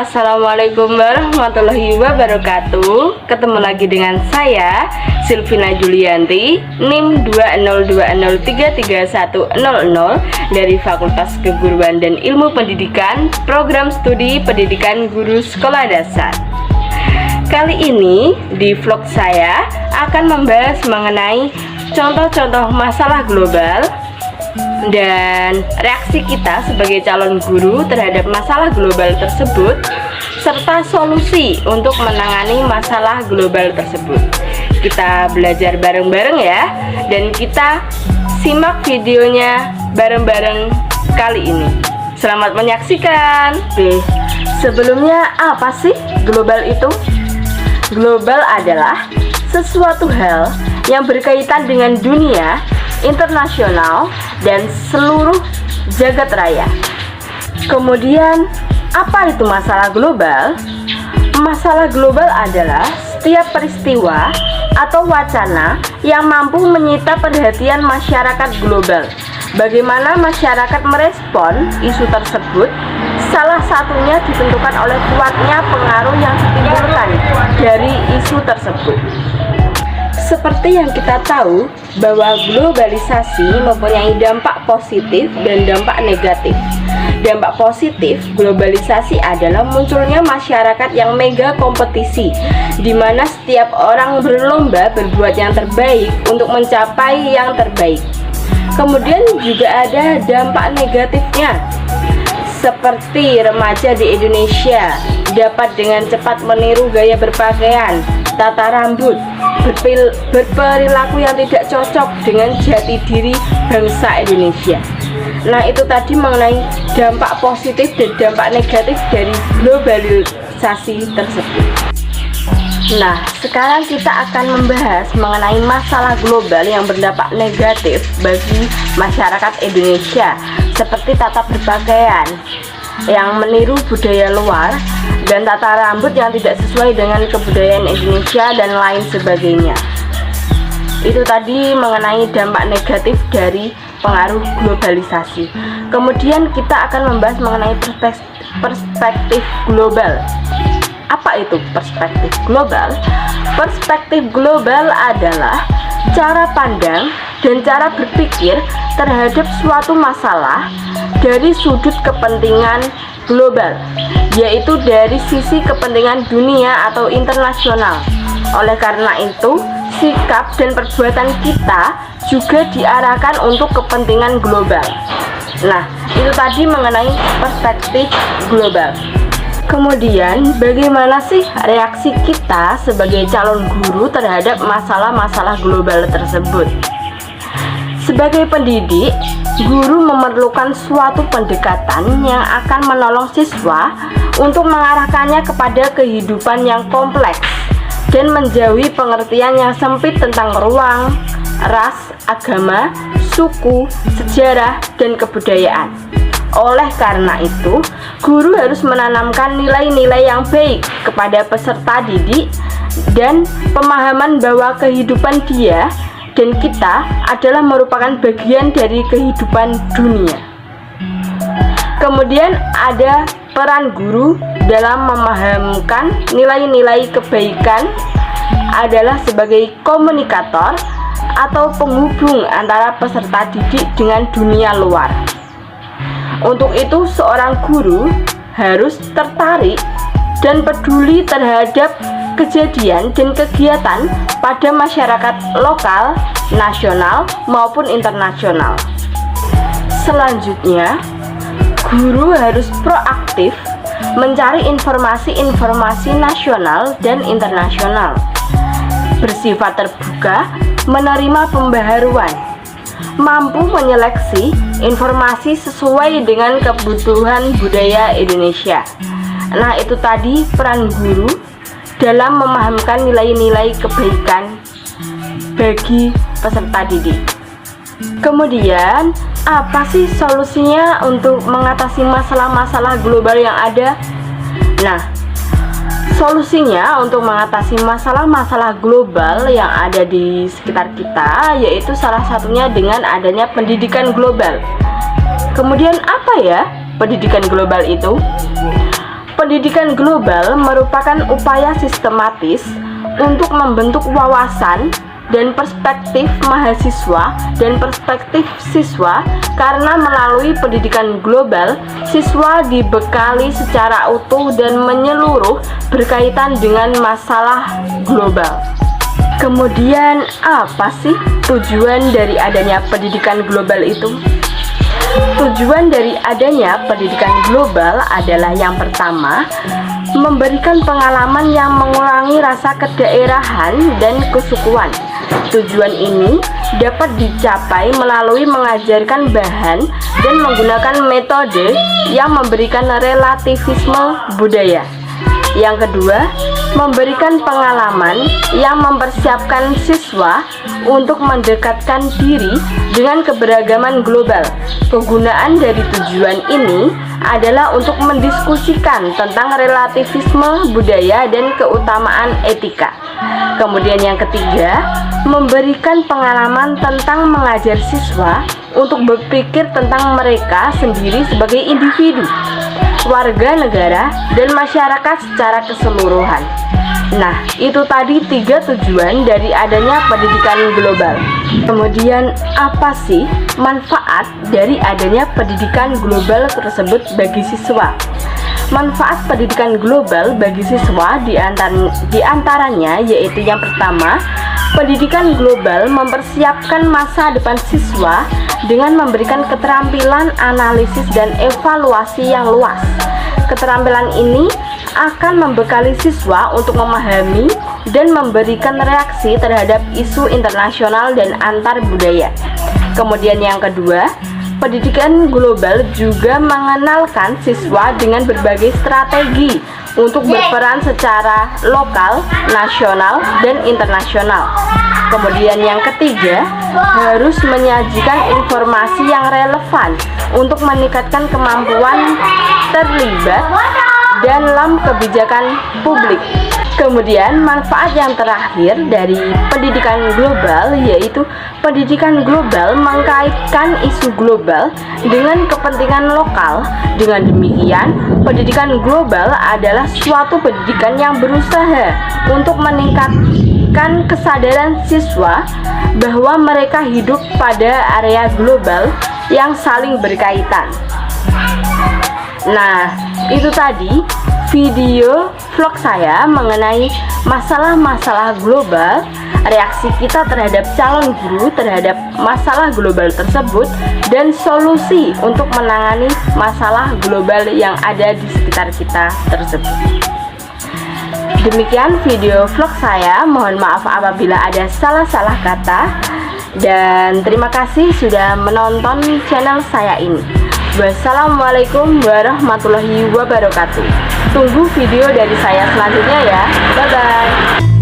Assalamualaikum warahmatullahi wabarakatuh. Ketemu lagi dengan saya Silvina Julianti, NIM 202033100 dari Fakultas Keguruan dan Ilmu Pendidikan, Program Studi Pendidikan Guru Sekolah Dasar. Kali ini di vlog saya akan membahas mengenai contoh-contoh masalah global dan reaksi kita sebagai calon guru terhadap masalah global tersebut, serta solusi untuk menangani masalah global tersebut. Kita belajar bareng-bareng ya, dan kita simak videonya bareng-bareng kali ini. Selamat menyaksikan. Sebelumnya, apa sih global itu? Global adalah sesuatu hal yang berkaitan dengan dunia, internasional, dan seluruh jagat raya. Kemudian, apa itu masalah global? Masalah global adalah setiap peristiwa atau wacana yang mampu menyita perhatian masyarakat global. Bagaimana masyarakat merespon isu tersebut? Salah satunya ditentukan oleh kuatnya pengaruh yang ditimbulkan dari isu tersebut. Seperti yang kita tahu bahwa globalisasi mempunyai dampak positif dan dampak negatif. Dampak positif globalisasi adalah munculnya masyarakat yang mega kompetisi, di mana setiap orang berlomba berbuat yang terbaik untuk mencapai yang terbaik. Kemudian juga ada dampak negatifnya, seperti remaja di Indonesia dapat dengan cepat meniru gaya berpakaian, tata rambut, berperilaku yang tidak cocok dengan jati diri bangsa Indonesia. Nah, itu tadi mengenai dampak positif dan dampak negatif dari globalisasi tersebut. Nah, sekarang kita akan membahas mengenai masalah global yang berdampak negatif bagi masyarakat Indonesia, seperti tata berpakaian yang meniru budaya luar dan tata rambut yang tidak sesuai dengan kebudayaan Indonesia dan lain sebagainya. Itu tadi mengenai dampak negatif dari pengaruh globalisasi. Kemudian kita akan membahas mengenai perspektif global. Apa itu perspektif global? Perspektif global adalah cara pandang dan cara berpikir terhadap suatu masalah dari sudut kepentingan global, yaitu dari sisi kepentingan dunia atau internasional. Oleh karena itu, sikap dan perbuatan kita juga diarahkan untuk kepentingan global. Nah, itu tadi mengenai perspektif global. Kemudian, bagaimana sih reaksi kita sebagai calon guru terhadap masalah-masalah global tersebut? Sebagai pendidik, guru memerlukan suatu pendekatan yang akan menolong siswa untuk mengarahkannya kepada kehidupan yang kompleks dan menjauhi pengertian yang sempit tentang ruang, ras, agama, suku, sejarah, dan kebudayaan. Oleh karena itu, guru harus menanamkan nilai-nilai yang baik kepada peserta didik dan pemahaman bahwa kehidupan dia dan kita adalah merupakan bagian dari kehidupan dunia. Kemudian ada peran guru dalam memahamkan nilai-nilai kebaikan adalah sebagai komunikator atau penghubung antara peserta didik dengan dunia luar. Untuk itu, seorang guru harus tertarik dan peduli terhadap kejadian dan kegiatan pada masyarakat lokal, nasional, maupun internasional. Selanjutnya, guru harus proaktif mencari informasi-informasi nasional dan internasional, bersifat terbuka, menerima pembaharuan, mampu menyeleksi informasi sesuai dengan kebutuhan budaya Indonesia. Nah, itu tadi peran guru dalam memahamkan nilai-nilai kebaikan bagi peserta didik. Kemudian, apa sih solusinya untuk mengatasi masalah-masalah global yang ada? Nah, Solusinya untuk mengatasi masalah-masalah global yang ada di sekitar kita, yaitu salah satunya dengan adanya pendidikan global. Kemudian apa ya pendidikan global itu? Pendidikan global merupakan upaya sistematis untuk membentuk wawasan dan perspektif mahasiswa dan perspektif siswa, karena melalui pendidikan global siswa dibekali secara utuh dan menyeluruh berkaitan dengan masalah global. Kemudian apa sih tujuan dari adanya pendidikan global itu? Tujuan dari adanya pendidikan global adalah yang pertama, memberikan pengalaman yang mengurangi rasa kedaerahan dan kesukuan. Tujuan ini dapat dicapai melalui mengajarkan bahan dan menggunakan metode yang memberikan relativisme budaya. Yang kedua, memberikan pengalaman yang mempersiapkan siswa untuk mendekatkan diri dengan keberagaman global. Kegunaan dari tujuan ini adalah untuk mendiskusikan tentang relativisme budaya dan keutamaan etika. Kemudian yang ketiga, memberikan pengalaman tentang mengajar siswa untuk berpikir tentang mereka sendiri sebagai individu, warga negara, dan masyarakat secara keseluruhan. Nah, itu tadi 3 tujuan dari adanya pendidikan global. Kemudian apa sih manfaat dari adanya pendidikan global tersebut bagi siswa? Manfaat pendidikan global bagi siswa diantaranya yaitu yang pertama, pendidikan global mempersiapkan masa depan siswa dengan memberikan keterampilan analisis dan evaluasi yang luas. Keterampilan ini akan membekali siswa untuk memahami dan memberikan reaksi terhadap isu internasional dan antar budaya. Kemudian yang kedua, pendidikan global juga mengenalkan siswa dengan berbagai strategi untuk berperan secara lokal, nasional, dan internasional. Kemudian yang ketiga, harus menyajikan informasi yang relevan untuk meningkatkan kemampuan terlibat dalam kebijakan publik. Kemudian manfaat yang terakhir dari pendidikan global yaitu pendidikan global mengkaitkan isu global dengan kepentingan lokal. Dengan demikian, pendidikan global adalah suatu pendidikan yang berusaha untuk meningkatkan kesadaran siswa bahwa mereka hidup pada area global yang saling berkaitan. Nah, itu tadi video vlog saya mengenai masalah-masalah global, reaksi kita terhadap calon guru terhadap masalah global tersebut, dan solusi untuk menangani masalah global yang ada di sekitar kita tersebut. Demikian video vlog saya, mohon maaf apabila ada salah-salah kata, dan terima kasih sudah menonton channel saya ini. Wassalamualaikum warahmatullahi wabarakatuh. Tunggu video dari saya selanjutnya ya. Bye bye.